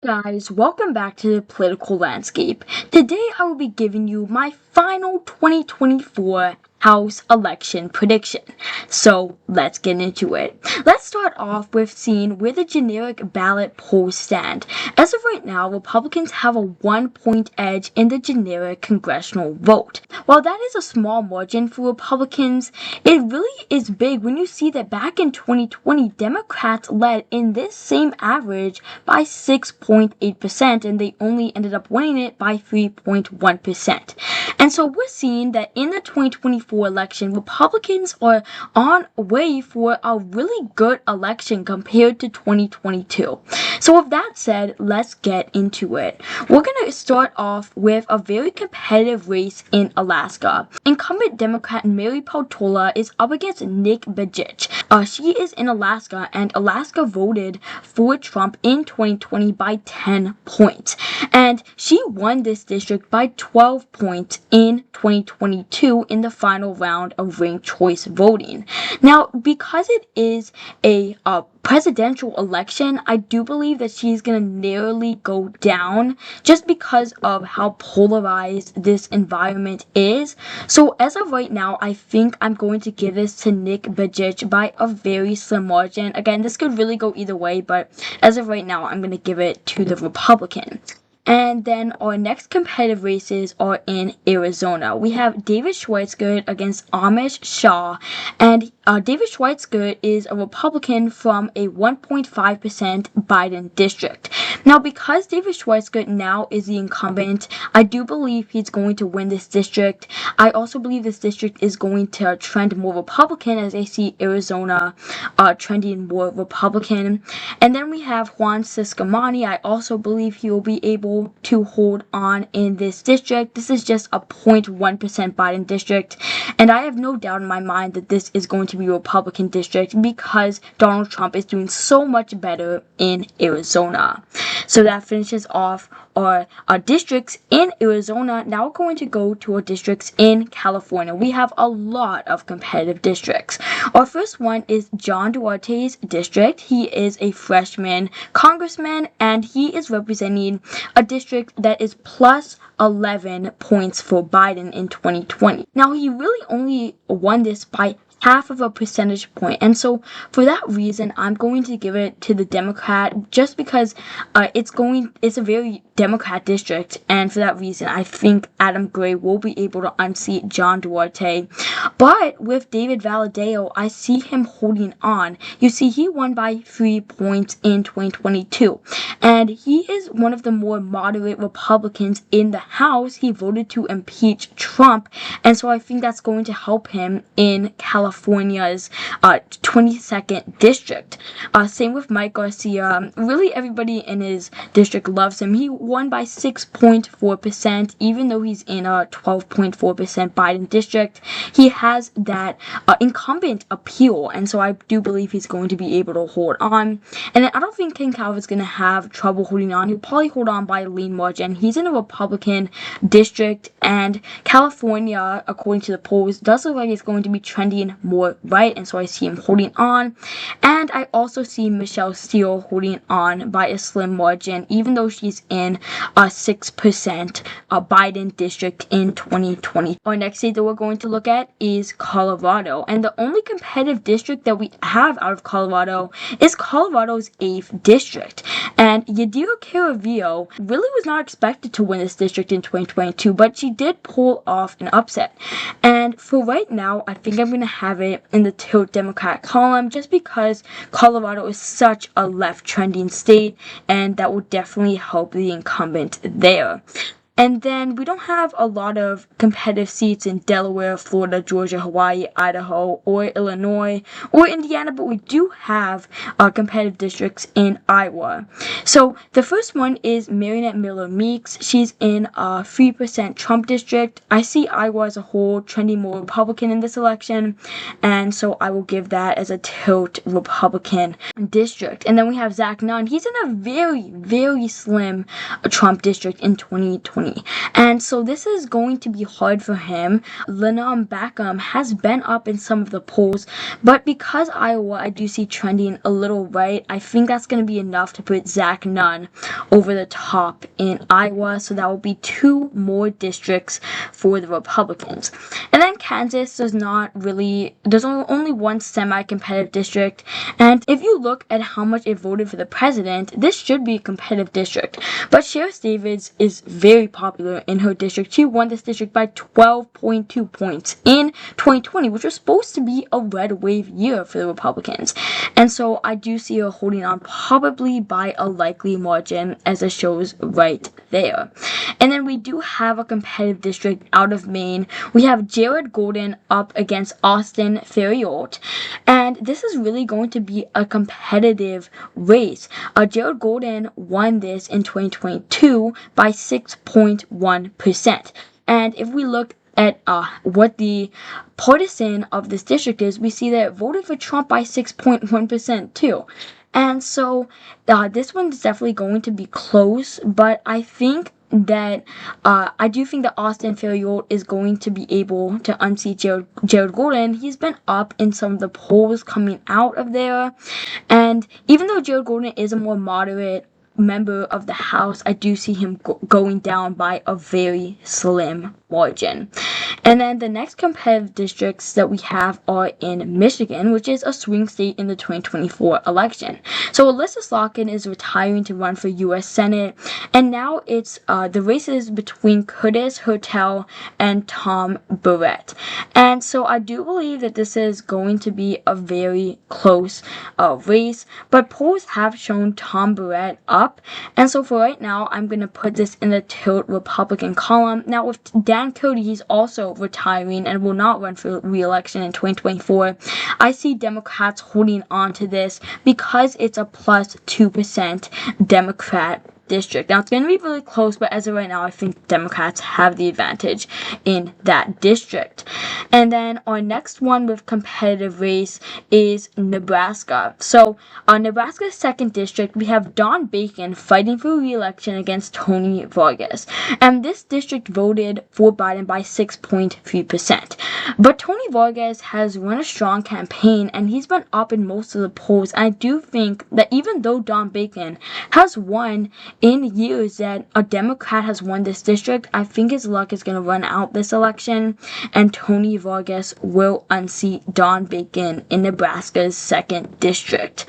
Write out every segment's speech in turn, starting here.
Guys, welcome back to the political landscape. Today I will be giving you my final 2024 House election prediction. So let's get into it. Let's start off with seeing where the generic ballot polls stand. As of right now, Republicans have a 1-point edge in the generic congressional vote. While that is a small margin for Republicans, it really is big when you see that back in 2020, Democrats led in this same average by 6.8%, and they only ended up winning it by 3.1%. And so we're seeing that in the 2024 election, Republicans are on way for a really good election compared to 2022. So with that said, let's get into it. We're going to start off with a very competitive race in Alaska. Incumbent Democrat Mary Peltola is up against Nick Bajich. She is in Alaska, and Alaska voted for Trump in 2020 by 10 points. And she won this district by 12 points in 2022 in the final round of ranked choice voting. Now, because it is a presidential election, I do believe that she's going to narrowly go down just because of how polarized this environment is. So as of right now, I think I'm going to give this to Nick Bajich by a very slim margin. Again, this could really go either way, but as of right now, I'm going to give it to the Republican. And then our next competitive races are in Arizona. We have David Schweitzer against Amish Shah, and David Schweitzer is a Republican from a 1.5% Biden district. Now, because David Schweitzer now is the incumbent, I do believe he's going to win this district. I also believe this district is going to trend more Republican, as I see Arizona trending more Republican. And then we have Juan Ciscomani. I also believe he will be able to hold on in this district. This is just a 0.1% Biden district, and I have no doubt in my mind that this is going to be a Republican district because Donald Trump is doing so much better in Arizona. So that finishes off our districts in Arizona. Now we're going to go to our districts in California. We have a lot of competitive districts. Our first one is John Duarte's district. He is a freshman congressman, and he is representing a district that is plus 11 points for Biden in 2020. Now, he really only won this by half of a percentage point, and so for that reason I'm going to give it to the Democrat, just because it's a very Democrat district, and for that reason I think Adam Gray will be able to unseat John Duarte. But with David Valadao, I see him holding on. You see, he won by 3 points in 2022, and he is one of the more moderate Republicans in the House. He voted to impeach Trump, and so I think that's going to help him in California's 22nd district. Same with Mike Garcia. Really, everybody in his district loves him. He won by 6.4%, even though he's in a 12.4% Biden district. He has that incumbent appeal, and so I do believe he's going to be able to hold on. And then I don't think Ken Calvin's going to have trouble holding on. He'll probably hold on by a lean margin. He's in a Republican district, and California, according to the polls, does look like it's going to be trending more right, and so I see him holding on. And I also see Michelle Steele holding on by a slim margin, even though she's in a 6% Biden district in 2020. Our next state that we're going to look at is Colorado, and the only competitive district that we have out of Colorado is Colorado's 8th district. And Yadira Caravillo really was not expected to win this district in 2022, but she did pull off an upset. And for right now, I think I'm going to have it in the tilt Democrat column, just because Colorado is such a left trending state, and that will definitely help the incumbent there. And then we don't have a lot of competitive seats in Delaware, Florida, Georgia, Hawaii, Idaho, or Illinois, or Indiana, but we do have competitive districts in Iowa. So the first one is Marinette Miller Meeks. She's in a 3% Trump district. I see Iowa as a whole trending more Republican in this election, and so I will give that as a tilt Republican district. And then we have Zach Nunn. He's in a very, very slim Trump district in 2020. 2020. And so this is going to be hard for him. Lennon Beckham has been up in some of the polls, but because Iowa I do see trending a little right, I think that's going to be enough to put Zach Nunn over the top in Iowa. So that will be 2 more districts for the Republicans. And then Kansas there's only one semi-competitive district, and if you look at how much it voted for the president, this should be a competitive district. But Sheriff Davids is very popular in her district. She won this district by 12.2 points in 2020, which was supposed to be a red wave year for the Republicans. And so I do see her holding on probably by a likely margin, as it shows right there. And then we do have a competitive district out of Maine. We have Jared Golden up against Austin Theriault, and this is really going to be a competitive race. Jared Golden won this in 2022 by 6.1%. And if we look at what the partisan of this district is, we see that it voted for Trump by 6.1% too. And so this one's definitely going to be close, but I think that I do think that Austin Theriault is going to be able to unseat Jared Golden. He's been up in some of the polls coming out of there, and even though Jared Golden is a more moderate member of the House, I do see him going down by a very slim margin. And then the next competitive districts that we have are in Michigan, which is a swing state in the 2024 election. So Alyssa Slotkin is retiring to run for U.S. Senate, and now it's the races between Curtis Hertel and Tom Barrett. And so I do believe that this is going to be a very close race, but polls have shown Tom Barrett up. And so for right now, I'm going to put this in the tilt Republican column. Now with Dan Cody, he's also retiring and will not run for re-election in 2024. I see Democrats holding on to this because it's a plus 2% Democrat district. Now it's going to be really close, but as of right now, I think Democrats have the advantage in that district. And then our next one with competitive race is Nebraska. So Nebraska's 2nd district, we have Don Bacon fighting for re-election against Tony Vargas. And this district voted for Biden by 6.3%. But Tony Vargas has run a strong campaign, and he's been up in most of the polls. I do think that even though Don Bacon has won in years that a Democrat has won this district, I think his luck is going to run out this election, and Tony Vargas will unseat Don Bacon in Nebraska's 2nd district.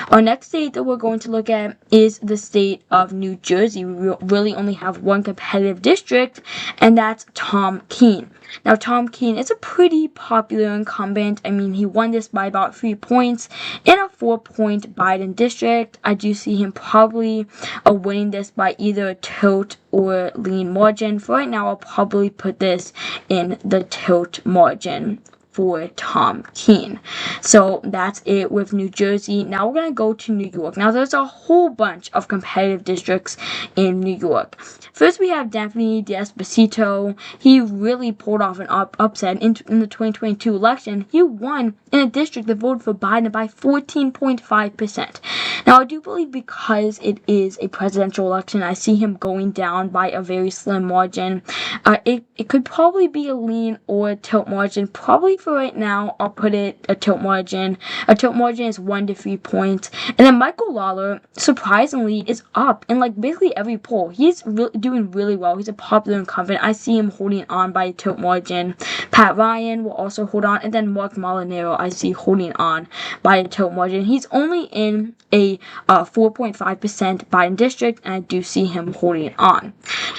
Our next state that we're going to look at is the state of New Jersey. We really only have one competitive district, and that's Tom Keene. Now, Tom Keene is a pretty popular incumbent. I mean, he won this by about 3 points in a 4-point Biden district. I do see him probably winning this by either a tilt or lean margin. For right now, I'll probably put this in the tilt margin for Tom Keene. So that's it with New Jersey. Now we're going to go to New York. Now there's a whole bunch of competitive districts in New York. First, we have Anthony D'Esposito. He really pulled off an upset in the 2022 election. He won in a district that voted for Biden by 14.5%. Now, I do believe because it is a presidential election, I see him going down by a very slim margin. It could probably be a lean or a tilt margin. Probably for right now, I'll put it a tilt margin. A tilt margin is 1 to 3 points. And then Michael Lawler, surprisingly, is up in like basically every poll. He's doing really well. He's a popular incumbent. I see him holding on by a tilt margin. Pat Ryan will also hold on. And then Mark Molinaro, I see holding on by a tilt margin. He's only in a 4.5% Biden district, and I do see him holding on.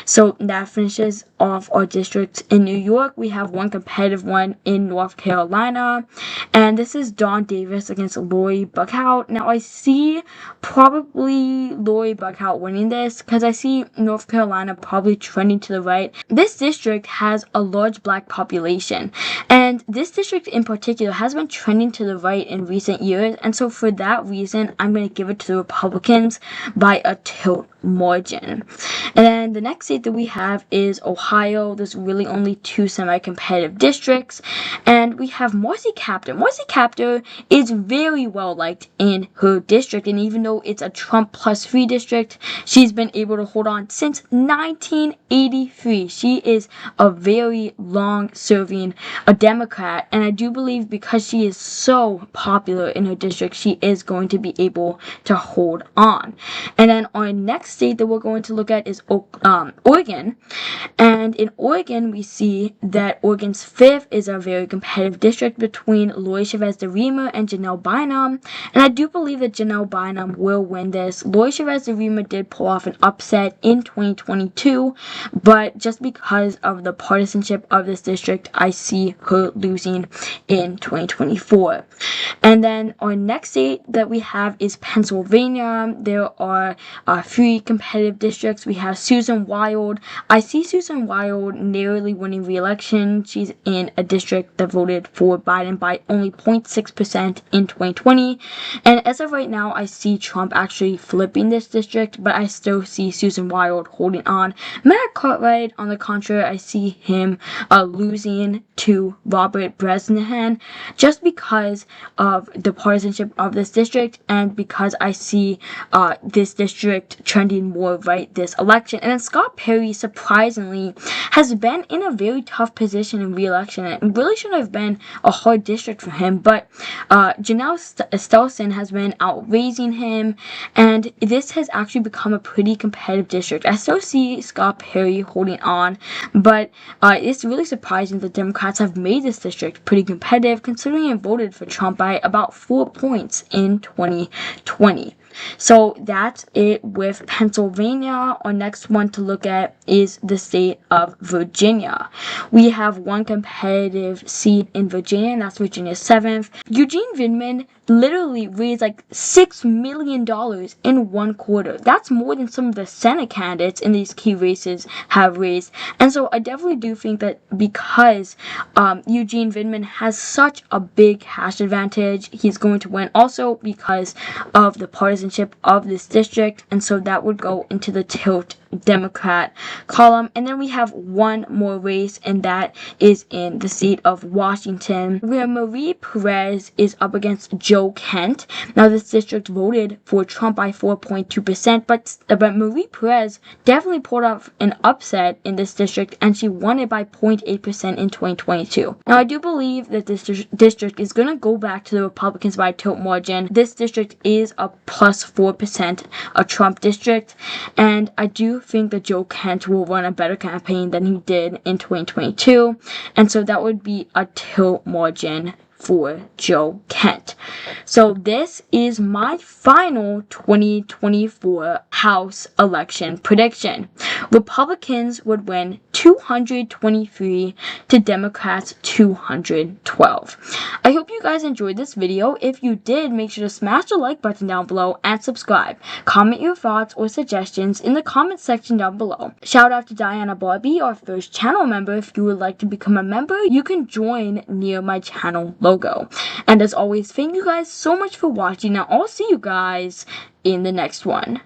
So that finishes off our districts in New York. We have one competitive one in North Carolina, and this is Dawn Davis against Lori Buckhout. Now I see probably Lori Buckhout winning this because I see North Carolina probably trending to the right. This district has a large black population, and And this district in particular has been trending to the right in recent years, and so for that reason, I'm going to give it to the Republicans by a tilt margin. And then the next state that we have is Ohio. There's really only 2 semi-competitive districts, and we have Marcy Kaptur. Marcy Kaptur is very well liked in her district, and even though it's a Trump plus 3 district, she's been able to hold on since 1983. She is a very long-serving Democrat, and I do believe because she is so popular in her district, she is going to be able to hold on. And then our next state that we're going to look at is Oregon. And in Oregon, we see that Oregon's 5th is a very competitive district between Lori Chavez DeRemer and Janelle Bynum. And I do believe that Janelle Bynum will win this. Lori Chavez DeRemer did pull off an upset in 2022, but just because of the partisanship of this district, I see her losing in 2024. And then our next state that we have is Pennsylvania. There are 3 competitive districts. We have Susan Wild. I see Susan Wild narrowly winning re-election. She's in a district that voted for Biden by only 0.6% in 2020. And as of right now, I see Trump actually flipping this district, but I still see Susan Wild holding on. Matt Cartwright, on the contrary, I see him losing to Robert Bresnahan just because of the partisanship of this district and because I see this district trending more right this election. And then Scott Perry, surprisingly, has been in a very tough position in re-election. It really should have been a hard district for him, but Janelle Stelson has been outraising him, and this has actually become a pretty competitive district. I still see Scott Perry holding on, but it's really surprising that Democrats have made this district pretty competitive, considering it voted for Trump by about 4 points in 2020. So that's it with Pennsylvania. Our next one to look at is the state of Virginia. We have 1 competitive seat in Virginia, and that's Virginia's 7th. Eugene Vindman literally raised like $6 million in 1 quarter. That's more than some of the Senate candidates in these key races have raised. And so I definitely do think that because Eugene Vindman has such a big cash advantage, he's going to win. Also because of the partisanship of this district, and so that would go into the tilt Democrat column. And then we have 1 more race, and that is in the state of Washington, where Marie Perez is up against Joe Kent. Now, this district voted for Trump by 4.2%, but Marie Perez definitely pulled off an upset in this district, and she won it by 0.8% in 2022. Now, I do believe that this district is going to go back to the Republicans by a tilt margin. This district is a plus 4% a Trump district, and I do think that Joe Kent will run a better campaign than he did in 2022, and so that would be a tilt margin for Joe Kent. So this is my final 2024 House election prediction. Republicans would win 223 to Democrats 212. I hope you guys enjoyed this video. If you did, make sure to smash the like button down below and subscribe. Comment your thoughts or suggestions in the comment section down below. Shout out to Diana Barbie, our first channel member. If you would like to become a member, you can join near my channel logo. And as always, thank you guys so much for watching. Now I'll see you guys in the next one.